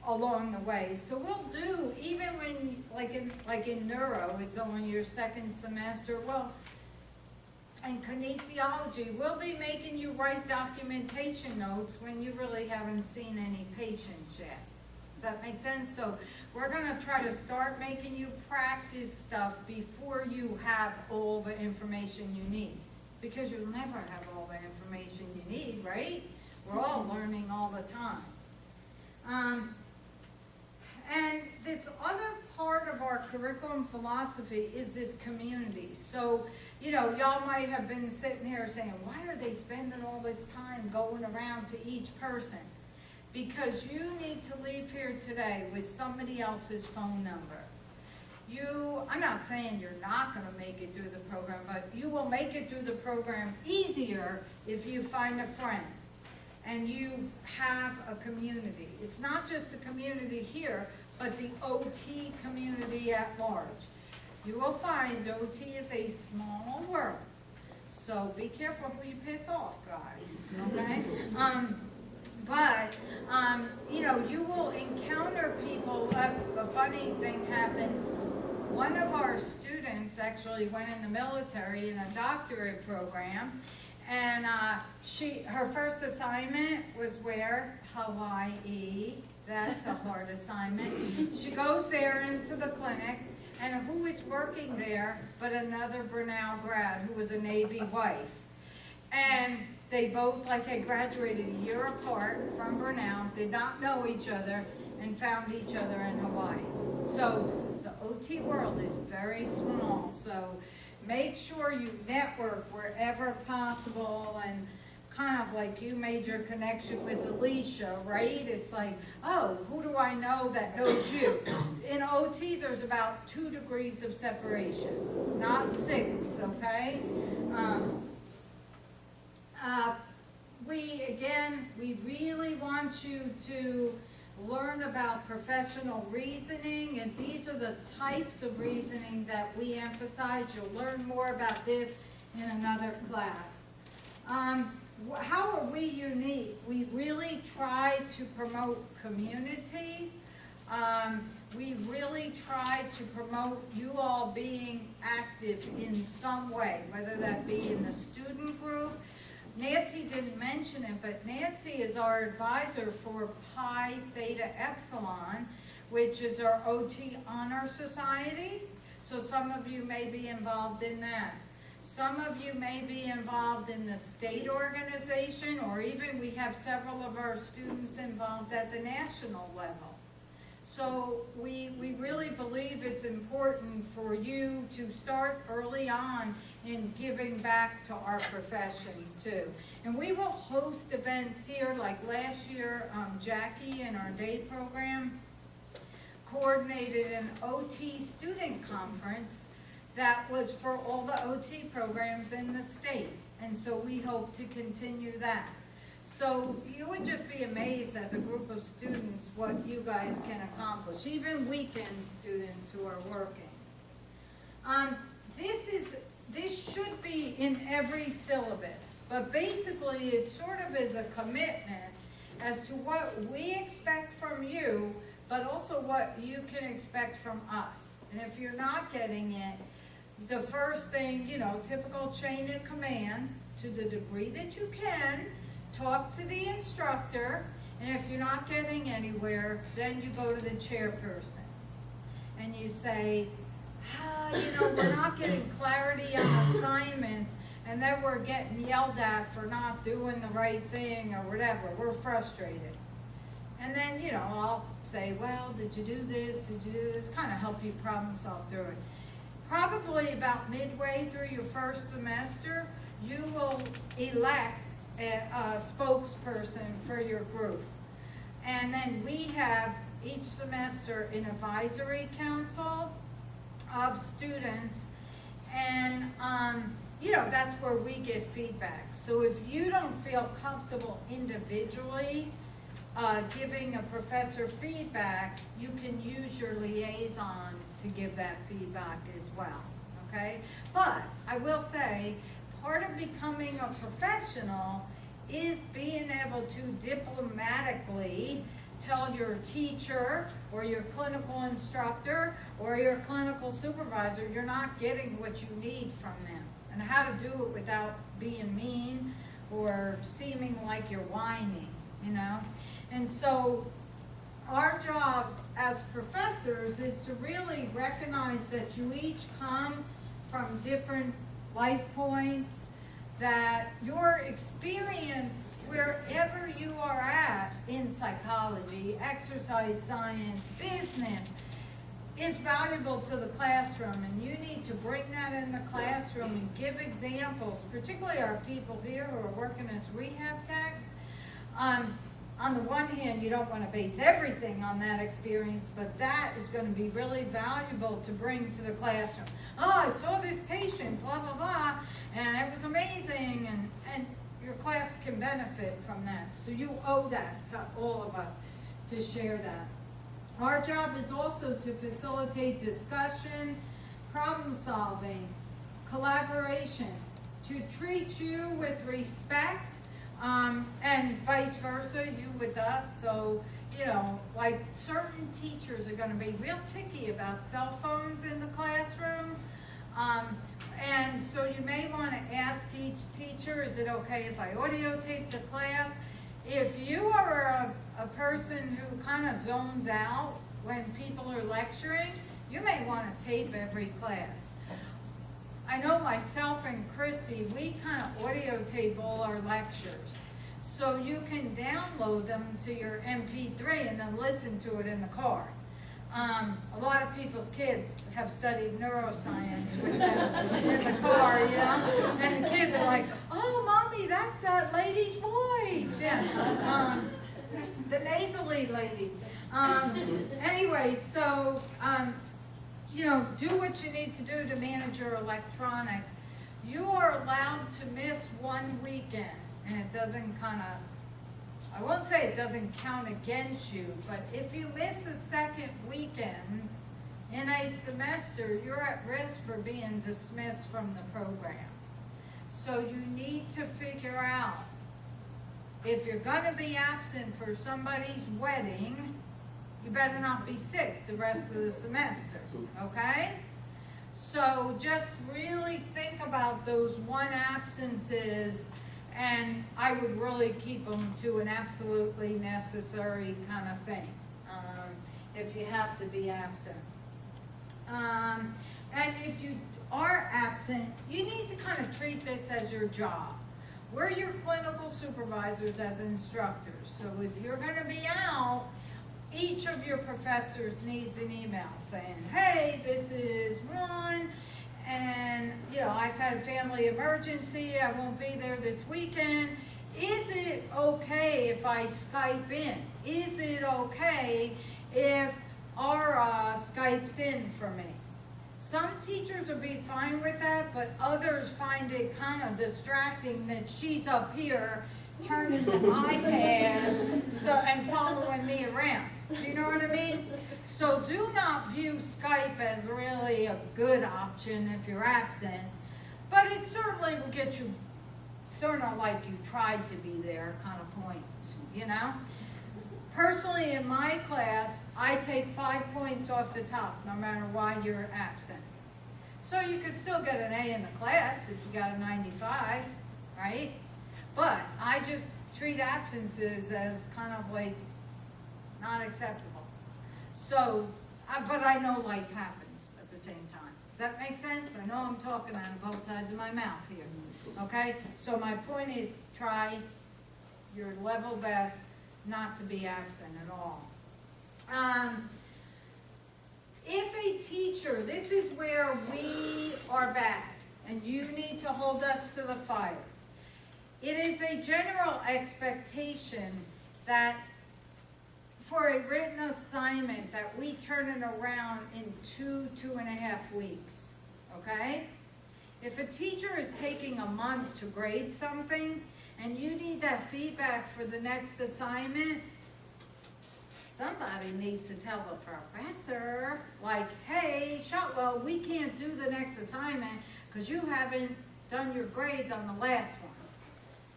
along the way. So we'll do, even when, like in neuro, it's only your 2nd semester, well, in kinesiology, we'll be making you write documentation notes when you really haven't seen any patients yet. Does that make sense? So we're gonna try to start making you practice stuff before you have all the information you need. Because you'll never have all the information you need, right? We're all learning all the time. And this other curriculum philosophy is this community. So, you know, y'all might have been sitting here saying, why are they spending all this time going around to each person? Because you need to leave here today with somebody else's phone number. I'm not saying you're not gonna make it through the program, but you will make it through the program easier if you find a friend and you have a community. It's not just the community here, but the OT community at large. You will find OT is a small world, so be careful who you piss off, guys, okay? You know, you will encounter people. A funny thing happened. One of our students actually went in the military in a doctorate program, and her first assignment was where? Hawaii. That's a hard assignment. She goes there into the clinic, and who is working there but another Brenau grad who was a Navy wife. And they both had graduated a year apart from Brenau, did not know each other, and found each other in Hawaii. So the OT world is very small, so make sure you network wherever possible, and kind of like you made your connection with Alicia, right? It's like, oh, who do I know that knows you? In OT, there's about 2 degrees of separation, not 6, okay? We really want you to learn about professional reasoning, and these are the types of reasoning that we emphasize. You'll learn more about this in another class. How are we unique? We really try to promote community. We really try to promote you all being active in some way, whether that be in the student group. Nancy didn't mention it, but Nancy is our advisor for Pi Theta Epsilon, which is our OT Honor Society. So some of you may be involved in that. Some of you may be involved in the state organization, or even we have several of our students involved at the national level. So we really believe it's important for you to start early on in giving back to our profession too. And we will host events here, like last year, Jackie in our day program coordinated an OT student conference that was for all the OT programs in the state. And so we hope to continue that. So you would just be amazed as a group of students what you guys can accomplish, even weekend students who are working. This should be in every syllabus, but basically it sort of is a commitment as to what we expect from you, but also what you can expect from us. And if you're not getting it, the first thing, you know, typical chain of command, to the degree that you can, talk to the instructor, and if you're not getting anywhere, then you go to the chairperson. And you say, you know, we're not getting clarity on assignments, and then we're getting yelled at for not doing the right thing or whatever. We're frustrated. And then, you know, I'll say, well, did you do this? Did you do this? Kind of help you problem solve through it. Probably about midway through your first semester, you will elect a spokesperson for your group. And then we have each semester an advisory council of students, and you know, that's where we get feedback. So if you don't feel comfortable individually giving a professor feedback, you can use your liaison to give that feedback as well, okay? But I will say, part of becoming a professional is being able to diplomatically tell your teacher or your clinical instructor or your clinical supervisor you're not getting what you need from them, and how to do it without being mean or seeming like you're whining, you know? And so our job as professors is to really recognize that you each come from different life points, that your experience wherever you are at in psychology, exercise science, business, is valuable to the classroom, and you need to bring that in the classroom and give examples, particularly our people here who are working as rehab techs. On the one hand, you don't want to base everything on that experience, but that is going to be really valuable to bring to the classroom. Oh, I saw this patient, blah, blah, blah, and it was amazing, and your class can benefit from that. So you owe that to all of us to share that. Our job is also to facilitate discussion, problem solving, collaboration, to treat you with respect, and vice versa, you with us. So, you know, like certain teachers are going to be real ticky about cell phones in the classroom. And so you may want to ask each teacher, is it okay if I audio tape the class? If you are a person who kind of zones out when people are lecturing, you may want to tape every class. I know myself and Chrissy, we kind of audio tape all our lectures. So you can download them to your MP3 and then listen to it in the car. A lot of people's kids have studied neuroscience with them in the car, you know? And the kids are like, oh, Mommy, that's that lady's voice. Yeah. The nasally lady. Anyway, so, you know, do what you need to do to manage your electronics. You are allowed to miss one weekend, and it doesn't kind of, I won't say it doesn't count against you, but if you miss a second weekend in a semester, you're at risk for being dismissed from the program. So you need to figure out, if you're going to be absent for somebody's wedding, you better not be sick the rest of the semester, okay? So just really think about those one absences, and I would really keep them to an absolutely necessary kind of thing, if you have to be absent. And if you are absent, you need to kind of treat this as your job. We're your clinical supervisors as instructors, so if you're going to be out, each of your professors needs an email saying, hey, this is Ron, and you know, I've had a family emergency, I won't be there this weekend. Is it okay if I Skype in? Is it okay if Ara Skypes in for me? Some teachers will be fine with that, but others find it kind of distracting that she's up here turning the iPad and following me around. Do you know what I mean? So do not view Skype as really a good option if you're absent, but it certainly will get you sort of like you tried to be there kind of points, you know? Personally, in my class, I take 5 points off the top, no matter why you're absent. So you could still get an A in the class if you got a 95, right? But I just treat absences as kind of like not acceptable. So, but I know life happens at the same time. Does that make sense? I know I'm talking out of both sides of my mouth here, okay? So my point is, try your level best not to be absent at all. If a teacher, this is where we are bad, and you need to hold us to the fire. It is a general expectation that for a written assignment that we turn it around in 2.5 weeks, okay? If a teacher is taking a month to grade something and you need that feedback for the next assignment, somebody needs to tell the professor, like, hey, Shotwell, we can't do the next assignment because you haven't done your grades on the last one.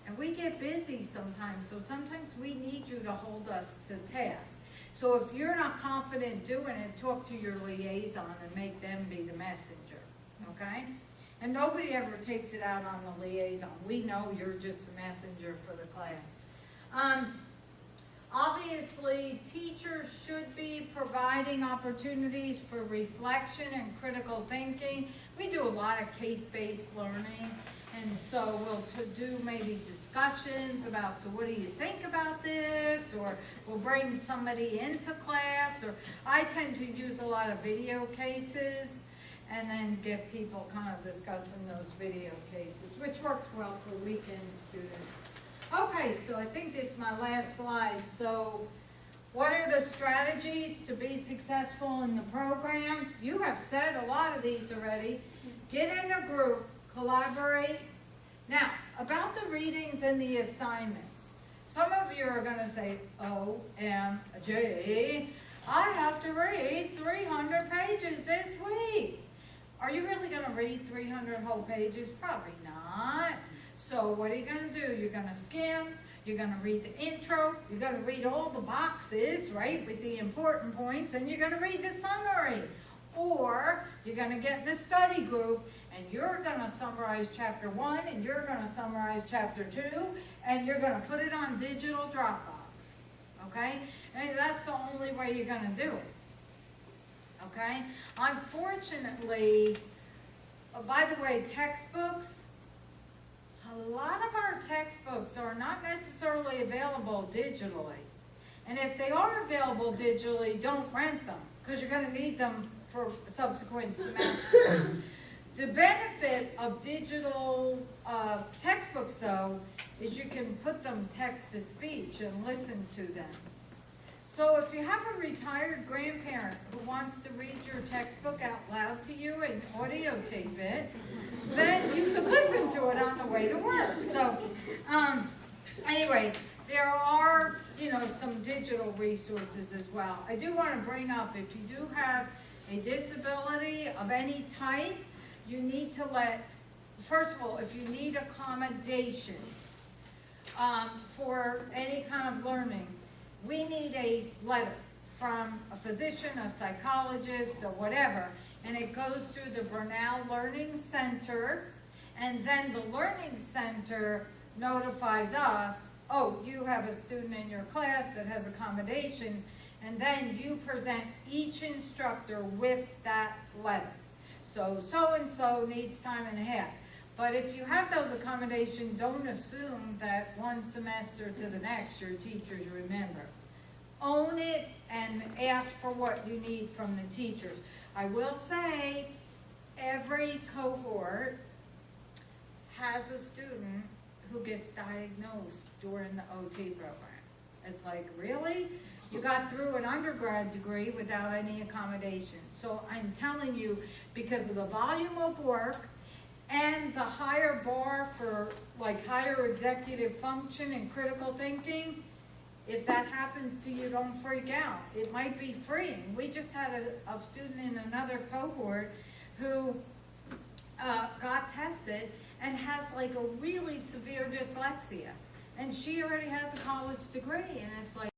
And we get busy sometimes, so sometimes we need you to hold us to task. So if you're not confident doing it, talk to your liaison and make them be the messenger, okay? And nobody ever takes it out on the liaison. We know you're just the messenger for the class. Obviously, teachers should be providing opportunities for reflection and critical thinking. We do a lot of case-based learning, and so we'll do maybe discussions about, so what do you think about this? Or we'll bring somebody into class, or I tend to use a lot of video cases and then get people kind of discussing those video cases, which works well for weekend students. Okay, so I think this is my last slide. So what are the strategies to be successful in the program? You have said a lot of these already. Get in a group, collaborate. Now, about the readings and the assignments. Some of you are gonna say, OMG, I have to read 300 pages this week. Are you really gonna read 300 whole pages? Probably not. So what are you gonna do? You're gonna skim, you're gonna read the intro, you're gonna read all the boxes, right, with the important points, and you're gonna read the summary. Or you're gonna get in a study group, and you're gonna summarize chapter 1, and you're gonna summarize chapter 2, and you're gonna put it on digital Dropbox, okay? And that's the only way you're gonna do it, okay? Unfortunately, by the way, textbooks, a lot of our textbooks are not necessarily available digitally. And if they are available digitally, don't rent them, because you're going to need them for subsequent semesters. The benefit of digital textbooks, though, is you can put them text-to-speech and listen to them. So if you have a retired grandparent who wants to read your textbook out loud to you and audio tape it, then you could listen to it on the way to work. So anyway, there are, some digital resources as well. I do want to bring up, if you do have a disability of any type, you need to first of all, if you need accommodations for any kind of learning, we need a letter from a physician, a psychologist, or whatever, and it goes through the Bernal Learning Center, and then the Learning Center notifies us, oh, you have a student in your class that has accommodations, and then you present each instructor with that letter. So-and-so needs time and a half. But if you have those accommodations, don't assume that one semester to the next your teachers remember. Own it and ask for what you need from the teachers. I will say every cohort has a student who gets diagnosed during the OT program. It's like, really? You got through an undergrad degree without any accommodations. So I'm telling you, because of the volume of work and the higher bar for higher executive function and critical thinking, if that happens to you, don't freak out. It might be freeing. We just had a student in another cohort who got tested and has a really severe dyslexia. And she already has a college degree, and it's like,